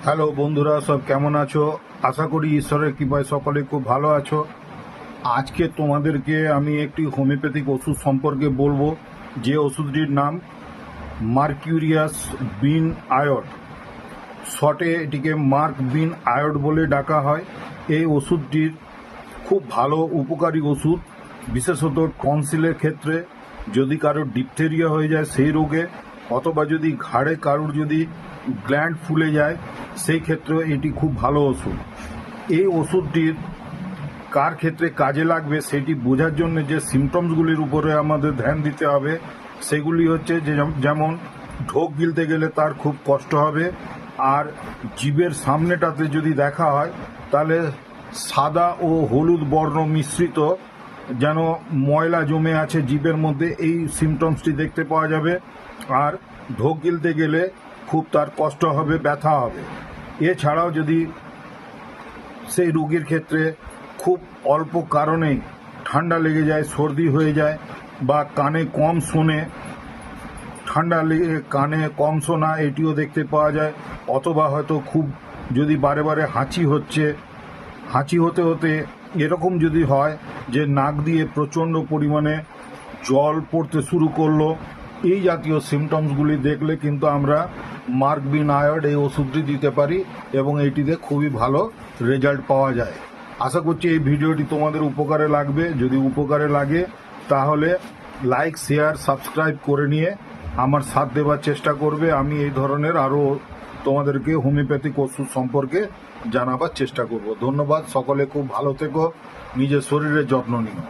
Hello বন্ধুরা, সব কেমন আছো? আশা করি ঈশ্বরের কৃপায় সকলে খুব ভালো আছো। আজকে তোমাদেরকে আমি একটি হোমিওপ্যাথিক ওষুধ সম্পর্কে বলবো, যে ওষুধটির নাম মার্কিউরিয়াস বিন আয়োড। শর্টে এটিকে মার্ক বিন আয়োড বলে ডাকা হয়। এই ওষুধটির খুব ভালো উপকারী ওষুধ, বিশেষত টনসিলের ক্ষেত্রে, যদি কারোর ডিপথেরিয়া হয়ে যায় সেই রোগে, অথবা যদি ঘাড়ে কারোর যদি গ্ল্যান্ড ফুলে যায় সেই ক্ষেত্রে এটি খুব ভালো ওষুধ। এই ওষুধটির কার ক্ষেত্রে কাজে লাগবে সেটি বোঝার জন্য যে সিমটমসগুলির উপরে আমাদের ধ্যান দিতে হবে সেগুলি হচ্ছে যে, যেমন ঢোক গিলতে গেলে তার খুব কষ্ট হবে, আর জিভের সামনেটাতে যদি দেখা হয় তাহলে সাদা ও হলুদ বর্ণ মিশ্রিত যেন ময়লা জমে আছে জিভের মধ্যে, এই সিমটমসটি দেখতে পাওয়া যাবে। আর ঢোক গিলতে গেলে খুব তার কষ্ট হবে, ব্যথা হবে। এছাড়াও যদি সেই রোগীর ক্ষেত্রে খুব অল্প কারণেই ঠান্ডা লেগে যায়, সর্দি হয়ে যায়, বা কানে কম শোনে, ঠান্ডা লেগে কানে কম শোনা এটিও দেখতে পাওয়া যায়। অথবা হয়তো খুব যদি বারে বারে হাঁচি হচ্ছে, হাঁচি হতে হতে এরকম যদি হয় যে নাক দিয়ে প্রচণ্ড পরিমাণে জল পড়তে শুরু করলো, এই জাতীয় সিমটমসগুলি দেখলে কিন্তু আমরা মার্ক বিন আয়োড এই ওষুধটি দিতে পারি এবং এইটিতে খুবই ভালো রেজাল্ট পাওয়া যায়। আশা করছি এই ভিডিওটি তোমাদের উপকারে লাগবে। যদি উপকারে লাগে তাহলে লাইক, শেয়ার, সাবস্ক্রাইব করে নিয়ে আমার সাথ দেওয়ার চেষ্টা করবে। আমি এই ধরনের আরও তোমাদেরকে হোমিওপ্যাথিক ওষুধ সম্পর্কে জানাবার চেষ্টা করব। ধন্যবাদ। সকলে খুব ভালো থেকো, নিজের শরীরের যত্ন নিও।